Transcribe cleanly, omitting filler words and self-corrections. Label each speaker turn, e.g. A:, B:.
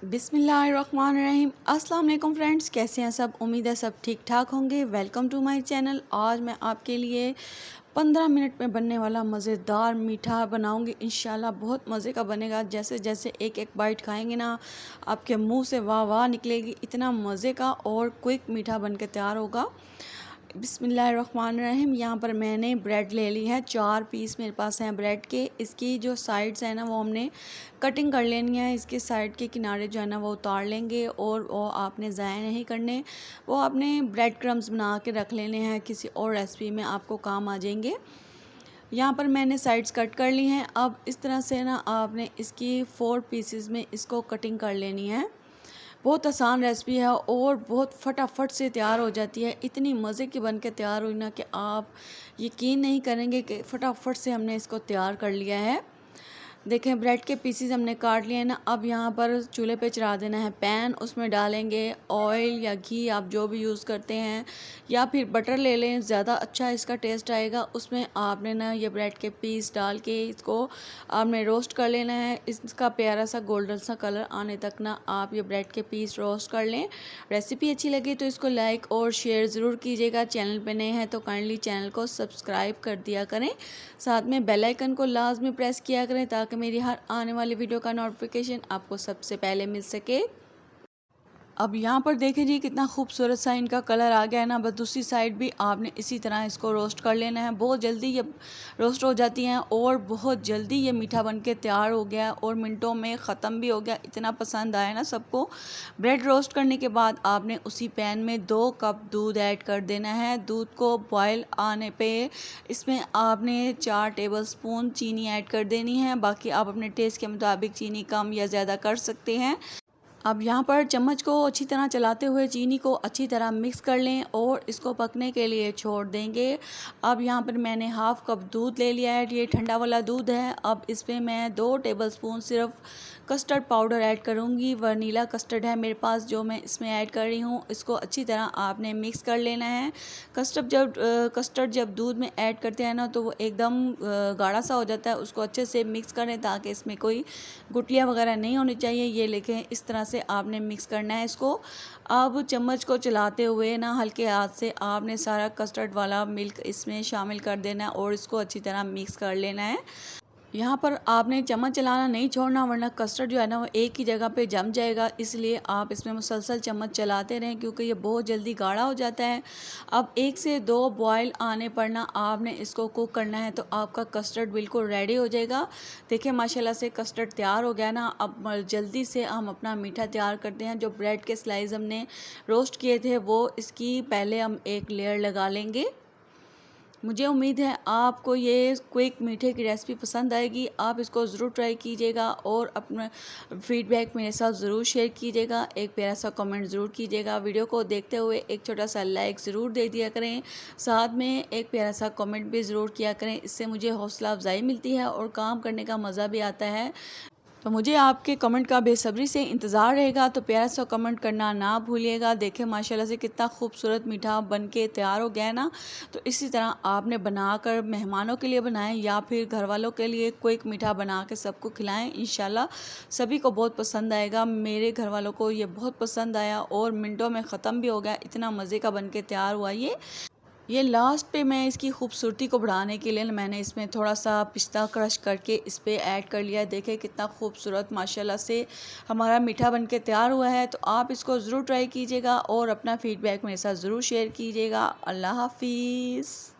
A: बिस्मिल्लाहिर्रहमानिर्रहीम। अस्सलाम वालेकुम फ्रेंड्स, कैसे हैं सब? उम्मीद है सब ठीक ठाक होंगे। Welcome to my channel. आज मैं आपके लिए 15 मिनट में बनने वाला मज़ेदार मीठा बनाऊंगी। इंशाल्लाह बहुत मज़े का बनेगा। जैसे जैसे एक एक बाइट खाएंगे ना, आपके मुंह से वाह वाह निकलेगी। इतना मज़े का और क्विक मीठा बन के तैयार होगा। बिस्मिल्लाहिर्रहमानिर्रहीम। यहाँ पर मैंने ब्रेड ले ली है, 4 पीस मेरे पास हैं ब्रेड के। इसकी जो साइड्स है ना वो हमने कटिंग कर लेनी है। इसके साइड के किनारे जो है ना वो उतार लेंगे और वो आपने ज़ाया नहीं करने, वो आपने ब्रेड क्रम्स बना के रख लेने हैं। किसी और रेसिपी में आपको काम आ जाएंगे। यहाँ पर मैंने साइड्स कट कर ली हैं। अब इस तरह से ना आपने इसकी 4 पीसेस में इसको कटिंग कर लेनी है। बहुत आसान रेसिपी है और बहुत फटाफट से तैयार हो जाती है। इतनी मज़े की बन के तैयार हुई ना कि आप यकीन नहीं करेंगे कि फटाफट से हमने इसको तैयार कर लिया है। देखें, ब्रेड के पीसेस हमने काट लिए हैं ना। अब यहाँ पर चूल्हे पे चढ़ा देना है पैन। उसमें डालेंगे ऑयल या घी, आप जो भी यूज़ करते हैं, या फिर बटर ले लें, ज़्यादा अच्छा इसका टेस्ट आएगा। उसमें आपने ना ये ब्रेड के पीस डाल के इसको आपने रोस्ट कर लेना है। इसका प्यारा सा गोल्डन सा कलर आने तक ना आप ये ब्रेड के पीस रोस्ट कर लें। रेसिपी अच्छी लगी तो इसको लाइक और शेयर ज़रूर कीजिएगा। चैनल पे नए हैं तो काइंडली चैनल को सब्सक्राइब कर दिया करें। साथ में बेल आइकन को लाजमी प्रेस किया करें ताकि मेरी हर आने वाली वीडियो का नोटिफिकेशन आपको सबसे पहले मिल सके। अब यहाँ पर देखें जी, कितना खूबसूरत सा इनका कलर आ गया है ना। बस दूसरी साइड भी आपने इसी तरह इसको रोस्ट कर लेना है। बहुत जल्दी ये रोस्ट हो जाती हैं और बहुत जल्दी ये मीठा बन के तैयार हो गया और मिनटों में ख़त्म भी हो गया। इतना पसंद आया ना सबको। ब्रेड रोस्ट करने के बाद आपने उसी पैन में 2 कप दूध ऐड कर देना है। दूध को बॉयल आने पे इसमें आपने 4 टेबलस्पून चीनी ऐड कर देनी है। बाकी आप अपने टेस्ट के मुताबिक चीनी कम या ज़्यादा कर सकते हैं। अब यहाँ पर चम्मच को अच्छी तरह चलाते हुए चीनी को अच्छी तरह मिक्स कर लें और इसको पकने के लिए छोड़ देंगे। अब यहाँ पर मैंने हाफ़ कप दूध ले लिया है। ये ठंडा वाला दूध है। अब इसमें मैं 2 टेबलस्पून सिर्फ कस्टर्ड पाउडर ऐड करूँगी। वनीला कस्टर्ड है मेरे पास जो मैं इसमें ऐड कर रही हूँ। इसको अच्छी तरह आपने मिक्स कर लेना है। कस्टर्ड जब दूध में ऐड करते हैं ना तो वो एकदम गाढ़ा सा हो जाता है। उसको अच्छे से मिक्स करें ताकि इसमें कोई गुठलियाँ वगैरह नहीं होनी चाहिए। ये लेके इस तरह से आपने मिक्स करना है इसको। अब चम्मच को चलाते हुए ना हल्के हाथ से आपने सारा कस्टर्ड वाला मिल्क इसमें शामिल कर देना है और इसको अच्छी तरह मिक्स कर लेना है। यहाँ पर आपने चम्मच चलाना नहीं छोड़ना, वरना कस्टर्ड जो है ना वो एक ही जगह पे जम जाएगा। इसलिए आप इसमें मुसलसल चम्मच चलाते रहें क्योंकि ये बहुत जल्दी गाढ़ा हो जाता है। अब 1 से 2 बॉयल आने पर ना आपने इसको कुक करना है तो आपका कस्टर्ड बिल्कुल रेडी हो जाएगा। देखिए माशाल्लाह से कस्टर्ड तैयार हो गया ना। अब जल्दी से हम अपना मीठा तैयार करते हैं। जो ब्रेड के स्लाइस हमने रोस्ट किए थे वो इसकी पहले हम एक लेयर लगा लेंगे। मुझे उम्मीद है आपको ये क्विक मीठे की रेसिपी पसंद आएगी। आप इसको ज़रूर ट्राई कीजिएगा और अपना फीडबैक मेरे साथ ज़रूर शेयर कीजिएगा। एक प्यारा सा कमेंट ज़रूर कीजिएगा। वीडियो को देखते हुए एक छोटा सा लाइक ज़रूर दे दिया करें। साथ में एक प्यारा सा कमेंट भी ज़रूर किया करें। इससे मुझे हौसला अफजाई मिलती है और काम करने का मज़ा भी आता है। तो मुझे आपके कमेंट का बेसब्री से इंतज़ार रहेगा। तो प्यारा सा कमेंट करना ना भूलिएगा। देखें माशाल्लाह से कितना खूबसूरत मीठा बन के तैयार हो गया है ना। तो इसी तरह आपने बनाकर मेहमानों के लिए बनाएं या फिर घर वालों के लिए क्विक मीठा बना के सबको खिलाएं। इंशाल्लाह सभी को बहुत पसंद आएगा। मेरे घर वालों को ये बहुत पसंद आया और मिनटों में ख़त्म भी हो गया। इतना मज़े का बन के तैयार हुआ ये लास्ट पे मैं इसकी खूबसूरती को बढ़ाने के लिए मैंने इसमें थोड़ा सा पिस्ता क्रश करके इस पर ऐड कर लिया। देखें कितना खूबसूरत माशाल्लाह से हमारा मीठा बनके तैयार हुआ है। तो आप इसको ज़रूर ट्राई कीजिएगा और अपना फीडबैक मेरे साथ ज़रूर शेयर कीजिएगा। अल्लाह हाफिज़।